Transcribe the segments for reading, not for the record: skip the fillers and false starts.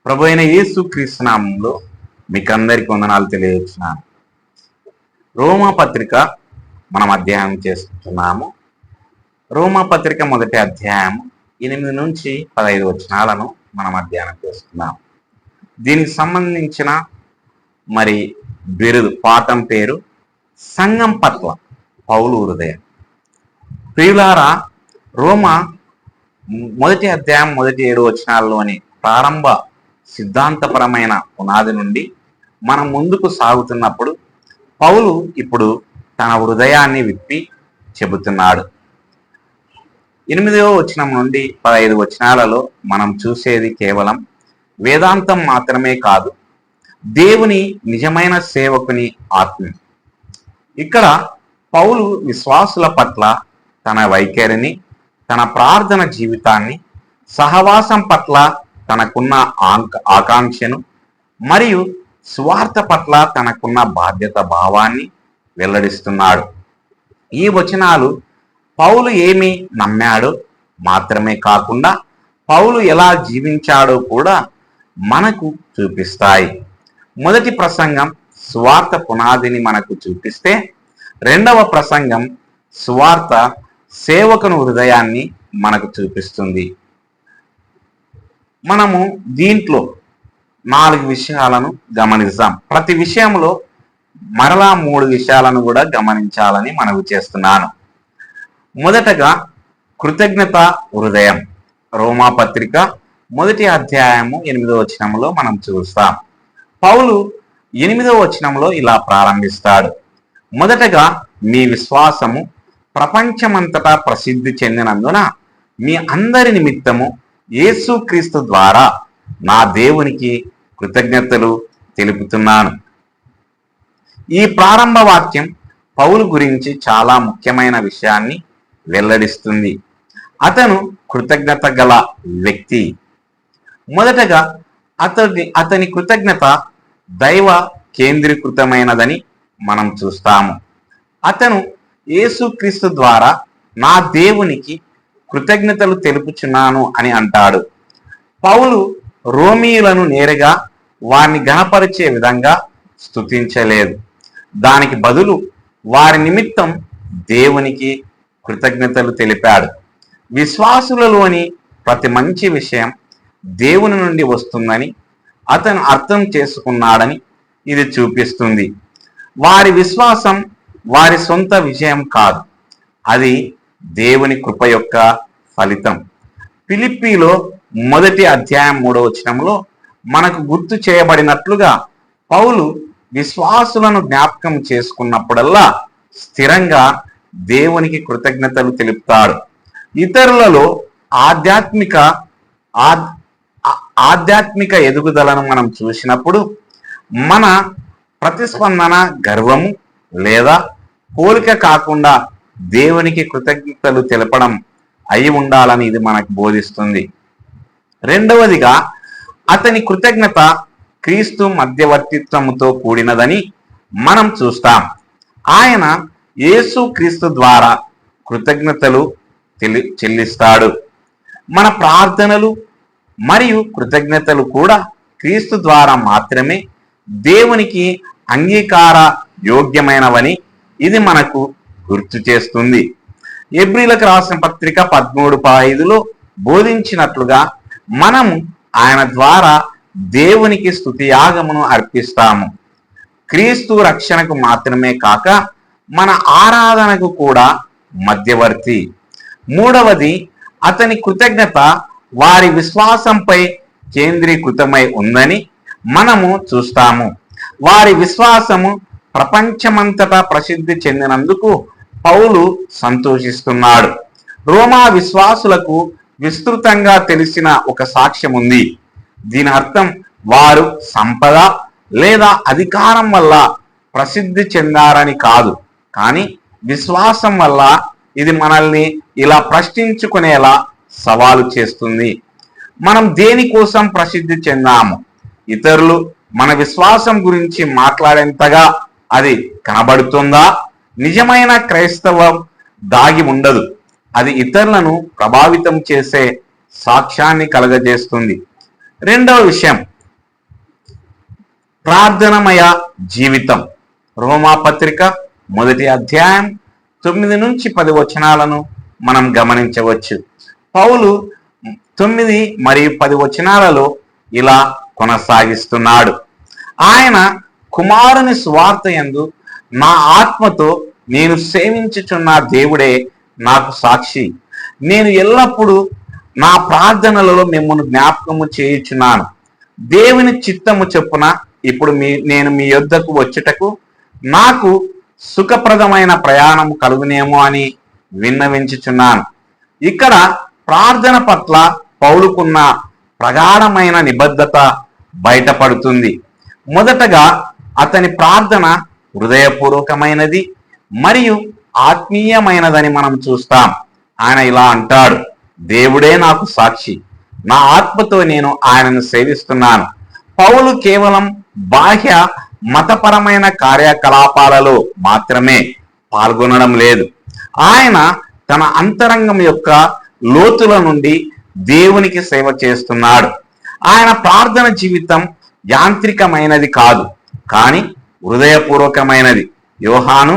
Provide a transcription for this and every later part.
ప్రభు అయిన యేసు క్రీస్తు నామంలో మీకందరికి వందనాలు తెలియజేస్తున్నాను. రోమా పత్రిక మనం అధ్యయనం చేస్తున్నాము. రోమా పత్రిక మొదటి అధ్యాయం 8 నుంచి 15 వచనాలను మనం అధ్యయనం చేస్తున్నాం. దీనికి సంబంధించిన బిరుదు పాఠం పేరు సంఘం పట్ల పౌలు హృదయం. ప్రియులారా, రోమా మొదటి అధ్యాయం మొదటి 7 వచనాల్లోని ప్రారంభ సిద్ధాంతపరమైన పునాది నుండి మనం ముందుకు సాగుతున్నప్పుడు పౌలు ఇప్పుడు తన హృదయాన్ని విప్పి చెబుతున్నాడు. 8వ వచనం నుండి 15 వచనాలలో మనం చూసేది కేవలం వేదాంతం మాత్రమే కాదు, దేవుని నిజమైన సేవకుని ఆత్మ. ఇక్కడ పౌలు విశ్వాసుల పట్ల తన వైఖరిని, తన ప్రార్థన జీవితాన్ని, సహవాసం పట్ల తనకున్న ఆకాంక్షను మరియు స్వార్థ పట్ల తనకున్న బాధ్యత భావాన్ని వెల్లడిస్తున్నాడు. ఈ వచనాలు పౌలు ఏమి నమ్మాడో మాత్రమే కాకుండా పౌలు ఎలా జీవించాడో కూడా మనకు చూపిస్తాయి. మొదటి ప్రసంగం స్వార్థ పునాదిని మనకు చూపిస్తే, రెండవ ప్రసంగం స్వార్థ సేవకుని హృదయాన్ని మనకు చూపిస్తుంది. మనము దీంట్లో 4 విషయాలను గమనిస్తాం. ప్రతి విషయంలో మరలా 3 విషయాలను కూడా గమనించాలని మనవి చేస్తున్నాను. మొదటగా కృతజ్ఞత హృదయం. రోమా పత్రిక మొదటి అధ్యాయము 8వ వచనంలో మనం చూస్తాం. పౌలు 8వ వచనంలో ఇలా ప్రారంభిస్తాడు: మొదటగా మీ విశ్వాసము ప్రపంచమంతటా ప్రసిద్ధి చెందినందున మీ అందరి నిమిత్తము యేసుక్రీస్తు ద్వారా నా దేవునికి కృతజ్ఞతలు తెలుపుతున్నాను. ఈ ప్రారంభ వాక్యం పౌలు గురించి చాలా ముఖ్యమైన విషయాన్ని వెల్లడిస్తుంది. అతను కృతజ్ఞత గల వ్యక్తి. మొదటగా అతని కృతజ్ఞత దైవ కేంద్రీకృతమైనదని మనం చూస్తాము. అతను యేసుక్రీస్తు ద్వారా నా దేవునికి కృతజ్ఞతలు తెలుపుచున్నాను అని అంటాడు. పౌలు రోమీయులను నేరుగా వారిని ఘనపరిచే విధంగా స్తుతించలేదు. దానికి బదులు వారి నిమిత్తం దేవునికి కృతజ్ఞతలు తెలిపాడు. విశ్వాసులలోని ప్రతి మంచి విషయం దేవుని నుండి వస్తుందని అతను అర్థం చేసుకున్నాడని ఇది చూపిస్తుంది. వారి విశ్వాసం వారి సొంత విజయం కాదు, అది దేవుని కృప యొక్క ఫలితం. ఫిలిప్పీలో మొదటి అధ్యాయం 3వ వచనంలో మనకు గుర్తు చేయబడినట్లుగా పౌలు విశ్వాసులను జ్ఞాపకం చేసుకున్నప్పుడల్లా స్థిరంగా దేవునికి కృతజ్ఞతలు తెలుపుతాడు. ఇతరులలో ఆధ్యాత్మిక ఎదుగుదలను మనం చూసినప్పుడు మన ప్రతిస్పందన గర్వము లేదా పోలిక కాకుండా దేవునికి కృతజ్ఞతలు తెలపడం అయి ఉండాలని ఇది మనకు బోధిస్తుంది. రెండవదిగా అతని కృతజ్ఞత క్రీస్తు మధ్యవర్తిత్వముతో కూడినదని మనం చూస్తాం. ఆయన యేసు క్రీస్తు ద్వారా కృతజ్ఞతలు చెల్లిస్తాడు. మన ప్రార్థనలు మరియు కృతజ్ఞతలు కూడా క్రీస్తు ద్వారా మాత్రమే దేవునికి అంగీకార యోగ్యమైనవని ఇది మనకు గుర్తు చేస్తుంది. హెబ్రీయులకు రాసిన పత్రిక 13:5లో బోధించినట్లుగా మనము ఆయన ద్వారా దేవునికి స్తుతియాగమును అర్పిస్తాము. క్రీస్తు రక్షణకు మాత్రమే కాక మన ఆరాధనకు కూడా మధ్యవర్తి. మూడవది, అతని కృతజ్ఞత వారి విశ్వాసంపై కేంద్రీకృతమై ఉందని మనము చూస్తాము. వారి విశ్వాసము ప్రపంచమంతటా ప్రసిద్ధి చెందినందుకు పౌలు సంతోషిస్తున్నాడు. రోమా విశ్వాసులకు విస్తృతంగా తెలిసిన ఒక సాక్ష్యం ఉంది. దీని అర్థం వారు సంపద లేదా అధికారం వల్ల ప్రసిద్ధి చెందారని కాదు, కానీ విశ్వాసం వల్ల. ఇది మనల్ని ఇలా ప్రశ్నించుకునేలా సవాలు చేస్తుంది. మనం దేనికోసం ప్రసిద్ధి చెందాము? ఇతరులు మన విశ్వాసం గురించి మాట్లాడేంతగా అది కనబడుతుందా? నిజమైన క్రైస్తవం దాగి ఉండదు. అది ఇతరులను ప్రభావితం చేసే సాక్ష్యాన్ని కలగజేస్తుంది. రెండవ విషయం, ప్రార్థనమయ జీవితం. రోమా పత్రిక 1వ అధ్యాయం 9 నుంచి 10 వచనాలను మనం గమనించవచ్చు. పౌలు 9 మరియు 10 వచనాలలో ఇలా కొనసాగిస్తున్నాడు. ఆయన కుమారుని సువార్త యందు నా ఆత్మతో నేను సేవించుచున్న దేవుడే నాకు సాక్షి. నేను ఎల్లప్పుడూ నా ప్రార్థనలలో మిమ్మల్ని జ్ఞాపకము చేయుచున్నాను. దేవుని చిత్తము చొప్పున ఇప్పుడు నేను మీ యొద్దకు వచ్చుటకు నాకు సుఖప్రదమైన ప్రయాణం కలుగునేమో అని విన్నవించుచున్నాను. ఇక్కడ ప్రార్థన పట్ల పౌలుకున్న ప్రగాఢమైన నిబద్ధత బయటపడుతుంది. మొదటగా అతని ప్రార్థన హృదయపూర్వకమైనది మరియు ఆత్మీయమైనదని మనం చూస్తాం. ఆయన ఇలా అంటాడు, దేవుడే నాకు సాక్షి, నా ఆత్మతో నేను ఆయనను సేవిస్తున్నాను. పౌలు కేవలం బాహ్య మతపరమైన కార్యకలాపాలలో మాత్రమే పాల్గొనడం లేదు. ఆయన తన అంతరంగం యొక్క లోతుల నుండి దేవునికి సేవ చేస్తున్నాడు. ఆయన ప్రార్థన జీవితం యాంత్రికమైనది కాదు, కానీ హృదయపూర్వకమైనది. యోహాను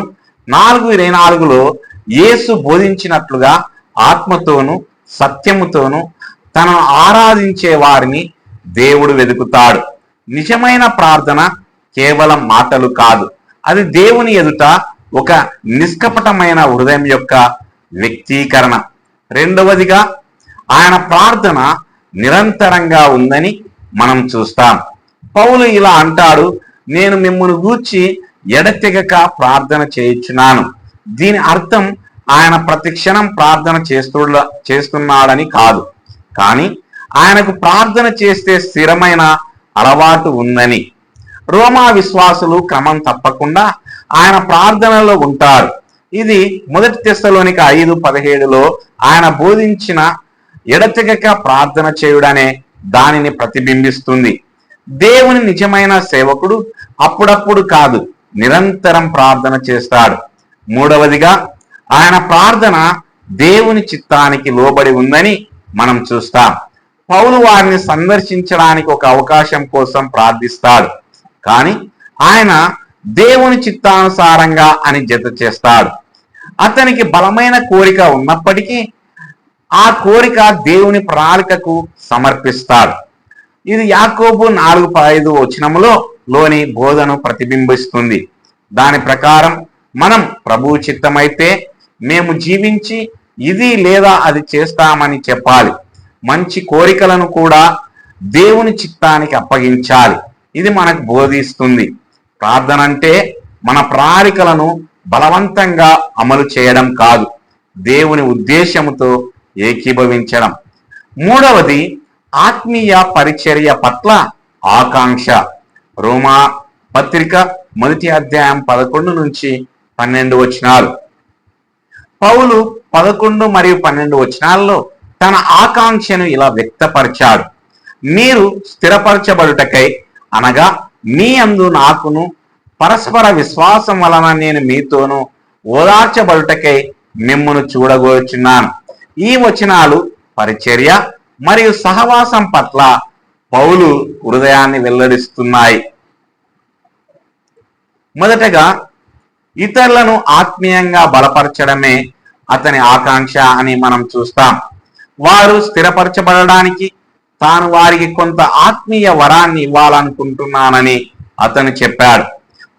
4:24లో యేసు బోధించినట్లుగా ఆత్మతోనూ సత్యముతోనూ తనను ఆరాధించే వారిని దేవుడు వెతుకుతాడు. నిజమైన ప్రార్థన కేవలం మాటలు కాదు, అది దేవుని ఎదుట ఒక నిష్కపటమైన హృదయం యొక్క వ్యక్తీకరణ. రెండవదిగా ఆయన ప్రార్థన నిరంతరంగా ఉందని మనం చూస్తాం. పౌలు ఇలా అంటాడు, నేను మిమ్మల్ని గూర్చి ఎడతెగక ప్రార్థన చేయుచున్నాను. దీని అర్థం ఆయన ప్రతి క్షణం ప్రార్థన చేస్తున్నాడని కాదు, కానీ ఆయనకు ప్రార్థన చేస్తే స్థిరమైన అలవాటు ఉందని. రోమా విశ్వాసులు క్రమం తప్పకుండా ఆయన ప్రార్థనలో ఉంటారు. ఇది 1 తెస్సలోనిక 5:17లో ఆయన బోధించిన ఎడతెగక ప్రార్థన చేయుడనే దానిని ప్రతిబింబిస్తుంది. దేవుని నిజమైన సేవకుడు అప్పుడప్పుడు కాదు, నిరంతరం ప్రార్థన చేస్తాడు. మూడవదిగా ఆయన ప్రార్థన దేవుని చిత్తానికి లోబడి ఉందని మనం చూస్తాం. పౌలు వారిని సందర్శించడానికి ఒక అవకాశం కోసం ప్రార్థిస్తాడు, కానీ ఆయన దేవుని చిత్తానుసారంగా అని జత చేస్తాడు. అతనికి బలమైన కోరిక ఉన్నప్పటికీ ఆ కోరిక దేవుని ప్రణాళికకు సమర్పిస్తాడు. ఇది యాకోబు 4:5 వచనములో లోని బోధను ప్రతిబింబిస్తుంది. దాని ప్రకారం మనం ప్రభువు చిత్తమైతే మేము జీవించి ఇది లేదా అది చేస్తామని చెప్పాలి. మంచి కోరికలను కూడా దేవుని చిత్తానికి అప్పగించాలి. ఇది మనకు బోధిస్తుంది. ప్రార్థన అంటే మన ప్రణాళికలను బలవంతంగా అమలు చేయడం కాదు, దేవుని ఉద్దేశముతో ఏకీభవించడం. మూడవది ఆత్మీయ పరిచర్య పట్ల ఆకాంక్ష. రోమా పత్రిక 1వ అధ్యాయం 11 నుంచి 12 వచనాలు. పౌలు 11 మరియు 12 వచనాల్లో తన ఆకాంక్షను ఇలా వ్యక్తపరిచాడు. మీరు స్థిరపరచబడుటకై, అనగా మీ అందు నాకును పరస్పర విశ్వాసం వలన నేను మీతోనూ ఓదార్చబడుటకై మిమ్మును చూడగోరుచున్నాను. ఈ వచనాలు పరిచర్య మరియు సహవాసం పట్ల పౌలు హృదయాన్ని వెల్లడిస్తున్నాయి. మొదటగా ఇతరులను ఆత్మీయంగా బలపరచడమే అతని ఆకాంక్ష అని మనం చూస్తాం. వారు స్థిరపరచబడడానికి తాను వారికి కొంత ఆత్మీయ వరాన్ని ఇవ్వాలనుకుంటున్నానని అతను చెప్పాడు.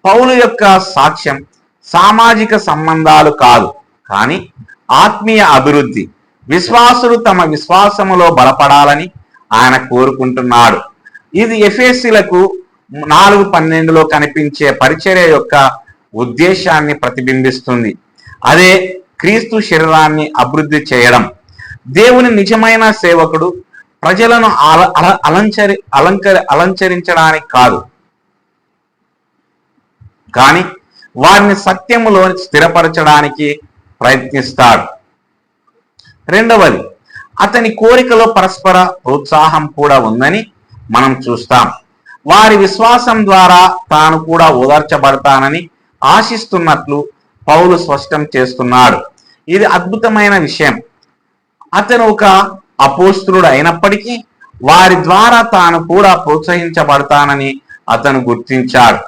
పౌలు యొక్క సాక్ష్యం సామాజిక సంబంధాలు కాదు, కానీ ఆత్మీయ అభివృద్ధి. విశ్వాసులు తమ విశ్వాసములో బలపడాలని ఆయన కోరుకుంటున్నాడు. ఇది ఎఫెసీయులకు 4:12లో కనిపించే పరిచర్య యొక్క ఉద్దేశాన్ని ప్రతిబింబిస్తుంది. అదే క్రీస్తు శరీరాన్ని అభివృద్ధి చేయడం. దేవుని నిజమైన సేవకుడు ప్రజలను అలంకరించడానికి కాదు, కానీ వారిని సత్యములో స్థిరపరచడానికి ప్రయత్నిస్తాడు. రెండవది, అతని కోరికలో పరస్పర ప్రోత్సాహం కూడా ఉందని మనం చూస్తాం. వారి విశ్వాసం ద్వారా తాను కూడా ఓదార్చబడతానని ఆశిస్తున్నట్లు పౌలు స్పష్టం చేస్తున్నాడు. ఇది అద్భుతమైన విషయం. అతను ఒక అపోస్తలుడు అయినప్పటికీ వారి ద్వారా తాను కూడా ప్రోత్సహించబడతానని అతను గుర్తించాడు.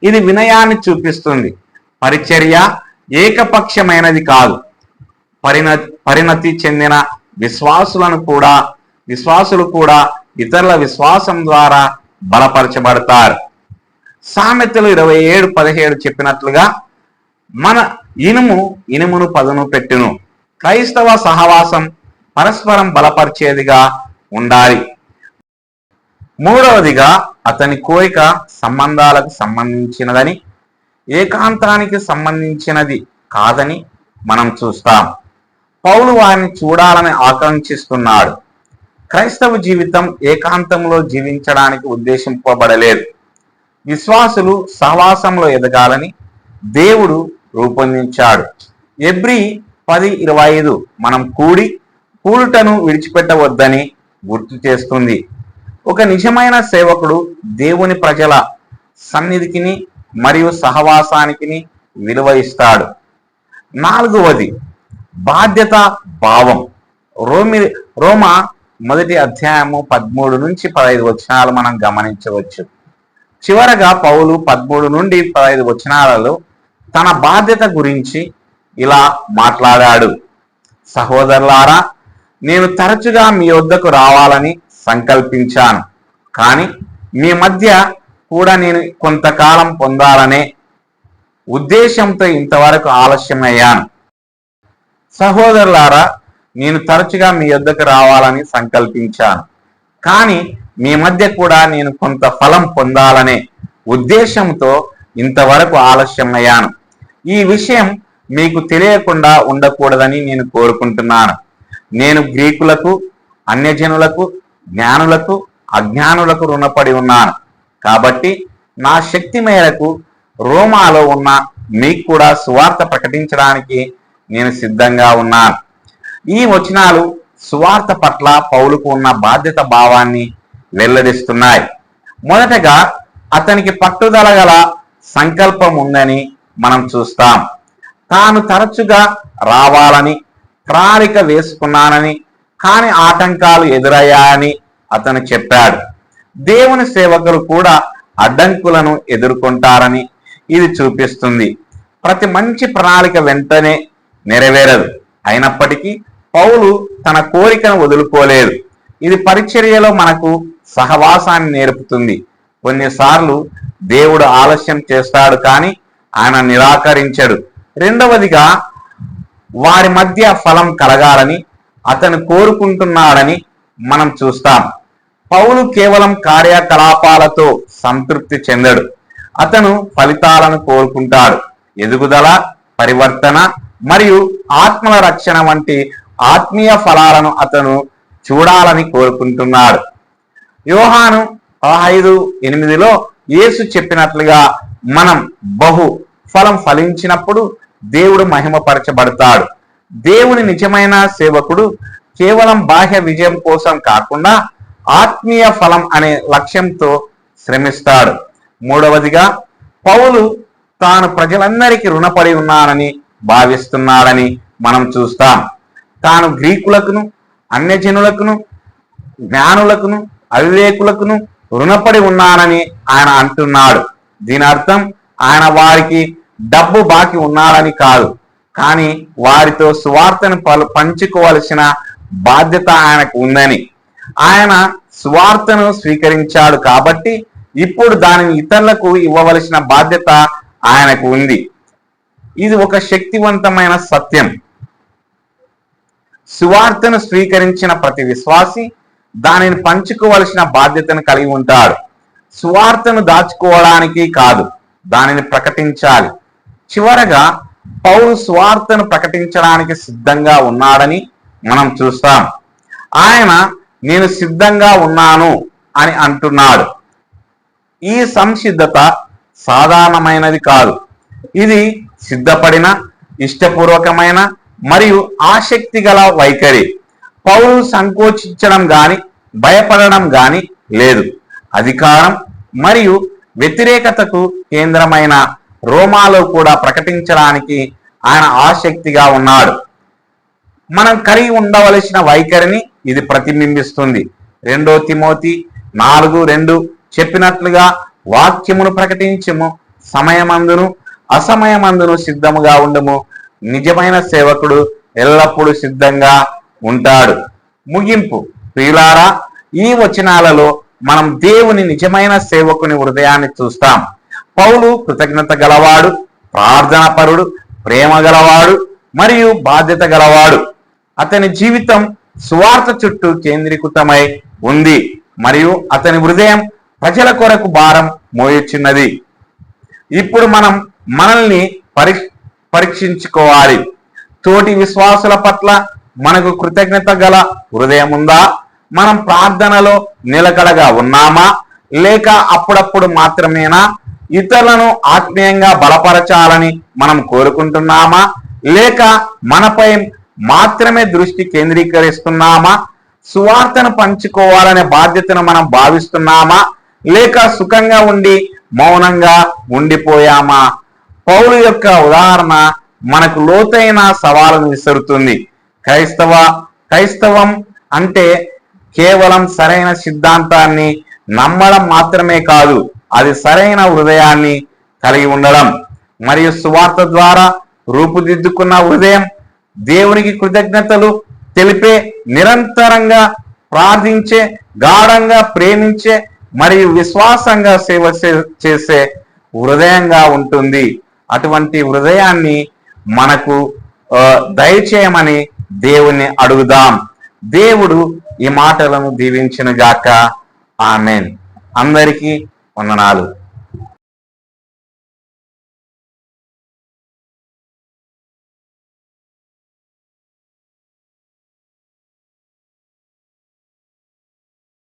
ఇది వినయాన్ని చూపిస్తుంది. పరిచర్య ఏకపక్షమైనది కాదు. పరిణతి చెందిన విశ్వాసులు కూడా ఇతరుల విశ్వాసం ద్వారా బలపరచబడతారు. సామెతలు 27:17 చెప్పినట్లుగా మన ఇనుమును పదును పెట్టును. క్రైస్తవ సహవాసం పరస్పరం బలపరిచేదిగా ఉండాలి. మూడవదిగా అతని కోరిక సంబంధాలకు సంబంధించినదని, ఏకాంతానికి సంబంధించినది కాదని మనం చూస్తాం. పౌలు వారిని చూడాలని ఆకాంక్షిస్తున్నాడు. క్రైస్తవ జీవితం ఏకాంతంలో జీవించడానికి ఉద్దేశింపబడలేదు. విశ్వాసులు సహవాసంలో ఎదగాలని దేవుడు రూపొందించాడు. ఎబ్రీ 10:25 మనం కూడుటను విడిచిపెట్టవద్దని గుర్తు చేస్తుంది. ఒక నిజమైన సేవకుడు దేవుని ప్రజల సన్నిధికి మరియు సహవాసానికి విలువ ఇస్తాడు. నాలుగవది బాధ్యత భావం. రోమా 1:13-15 మనం గమనించవచ్చు. చివరగా పౌలు 13 నుండి 15 వచనాలలో తన బాధ్యత గురించి ఇలా మాట్లాడాడు. సహోదరులారా, నేను తరచుగా మీ వద్దకు రావాలని సంకల్పించాను, కానీ మీ మధ్య కూడా నేను కొంతకాలం పొందాలనే ఉద్దేశంతో ఇంతవరకు ఆలస్యమయ్యాను. సహోదరులారా, నేను తరచుగా మీ వద్దకు రావాలని సంకల్పించాను, కానీ మీ మధ్య కూడా నేను కొంత ఫలం పొందాలనే ఉద్దేశంతో ఇంతవరకు ఆలస్యమయ్యాను. ఈ విషయం మీకు తెలియకుండా ఉండకూడదని నేను కోరుకుంటున్నాను. నేను గ్రీకులకు, అన్యజనులకు, జ్ఞానులకు, అజ్ఞానులకు రుణపడి ఉన్నాను. కాబట్టి నా శక్తి మేరకు రోమాలో ఉన్న మీకు కూడా సువార్త ప్రకటించడానికి నేను సిద్ధంగా ఉన్నాను. ఈ వచనాలు సువార్త పట్ల పౌలుకు ఉన్న బాధ్యత భావాన్ని వెల్లడిస్తున్నాయి. మొదటగా అతనికి పట్టుదల గల సంకల్పం ఉందని మనం చూస్తాం. తాను తరచుగా రావాలని ప్రణాళిక వేసుకున్నానని, కానీ ఆటంకాలు ఎదురయ్యాయని అతను చెప్పాడు. దేవుని సేవకులు కూడా అడ్డంకులను ఎదుర్కొంటారని ఇది చూపిస్తుంది. ప్రతి మంచి ప్రణాళిక వెంటనే నెరవేరదు. అయినప్పటికీ పౌలు తన కోరికను వదులుకోలేదు. ఇది పరిచర్యలో మనకు సహవాసాన్ని నేర్పుతుంది. కొన్నిసార్లు దేవుడు ఆలస్యం చేస్తాడు, కానీ ఆయన నిరాకరించడు. రెండవదిగా వారి మధ్య ఫలం కలగాలని అతను కోరుకుంటున్నాడని మనం చూస్తాం. పౌలు కేవలం కార్యకలాపాలతో సంతృప్తి చెందడు. అతను ఫలితాలను కోరుకుంటాడు. ఎదుగుదల, పరివర్తన మరియు ఆత్మల రక్షణ వంటి ఆత్మీయ ఫలాలను అతను చూడాలని కోరుకుంటున్నాడు. యోహాను 15:8 యేసు చెప్పినట్లుగా మనం ఫలం ఫలించినప్పుడు దేవుడు మహిమపరచబడతాడు. దేవుని నిజమైన సేవకుడు కేవలం బాహ్య విజయం కోసం కాకుండా ఆత్మీయ ఫలం అనే లక్ష్యంతో శ్రమిస్తాడు. మూడవదిగా పౌలు తాను ప్రజలందరికీ రుణపడి ఉన్నానని భావిస్తున్నాడని మనం చూస్తాం. తాను గ్రీకులకును, అన్యజనులకును, జ్ఞానులకును, అవివేకులకును రుణపడి ఉన్నానని ఆయన అంటున్నాడు. దీని అర్థం ఆయన వారికి డబ్బు బాకి ఉన్నాడని కాదు, కానీ వారితో సువార్తను పంచుకోవలసిన బాధ్యత ఆయనకు ఉందని. ఆయన సువార్తను స్వీకరించాడు కాబట్టి ఇప్పుడు దానిని ఇతరులకు ఇవ్వవలసిన బాధ్యత ఆయనకు ఉంది. ఇది ఒక శక్తివంతమైన సత్యం. సువార్తను స్వీకరించిన ప్రతి విశ్వాసి దానిని పంచుకోవలసిన బాధ్యతను కలిగి ఉంటాడు. సువార్తను దాచుకోవడానికి కాదు, దానిని ప్రకటించాలి. చివరగా పౌలు సువార్తను ప్రకటించడానికి సిద్ధంగా ఉన్నాడని మనం చూస్తాం. ఆయన నేను సిద్ధంగా ఉన్నాను అని అంటున్నాడు. ఈ సంసిద్ధత సాధారణమైనది కాదు. ఇది సిద్ధపడిన, ఇష్టపూర్వకమైన మరియు ఆసక్తి గల వైఖరి. పౌలు సంకోచించడం గాని భయపడడం గాని లేదు. అధికారం మరియు వ్యతిరేకతకు కేంద్రమైన రోమాలో కూడా ప్రకటించడానికి ఆయన ఆసక్తిగా ఉన్నాడు. మనం కలిగి ఉండవలసిన వైఖరిని ఇది ప్రతిబింబిస్తుంది. 2 తిమోతి 4:2 చెప్పినట్లుగా వాక్యమును ప్రకటించము, సమయమందును అసమయమందును సిద్ధముగా ఉండము. నిజమైన సేవకుడు ఎల్లప్పుడూ సిద్ధంగా ఉంటాడు. ముగింపు. ప్రియులారా, ఈ వచనాలలో మనం దేవుని నిజమైన సేవకుని హృదయాన్ని చూస్తాం. పౌలు కృతజ్ఞత గలవాడు, ప్రార్థనాపరుడు, ప్రేమ గలవాడు మరియు బాధ్యత గలవాడు. అతని జీవితం సువార్త చుట్టూ కేంద్రీకృతమై ఉంది మరియు అతని హృదయం ప్రజల కొరకు భారం మోయుచున్నది. ఇప్పుడు మనం మనల్ని పరీక్షించుకోవాలి. తోటి విశ్వాసుల పట్ల మనకు కృతజ్ఞత గల హృదయం ఉందా? మనం ప్రార్థనలో నిలకడగా ఉన్నామా, లేక అప్పుడప్పుడు మాత్రమేనా? ఇతరులను ఆత్మీయంగా బలపరచాలని మనం కోరుకుంటున్నామా, లేక మనపై మాత్రమే దృష్టి కేంద్రీకరిస్తున్నామా? సువార్తను పంచుకోవాలనే బాధ్యతను మనం భావిస్తున్నామా, లేక సుఖంగా ఉండి మౌనంగా ఉండిపోయామా? పౌలు యొక్క ఉదాహరణ మనకు లోతైన సవాలును విసురుతుంది. క్రైస్తవం అంటే కేవలం సరైన సిద్ధాంతాన్ని నమ్మడం మాత్రమే కాదు, అది సరైన హృదయాన్ని కలిగి ఉండడం మరియు సువార్త ద్వారా రూపుదిద్దుకున్న హృదయం దేవునికి కృతజ్ఞతలు తెలిపే, నిరంతరంగా ప్రార్థించే, గాఢంగా ప్రేమించే మరియు విశ్వాసంగా సేవ చేసే హృదయంగా ఉంటుంది. అటువంటి హృదయాన్ని మనకు దయచేయమని దేవుణ్ణి అడుగుదాం. దేవుడు ఈ మాటలను దీవించును గాక. ఆమేన్. అందరికీ వందనాలు.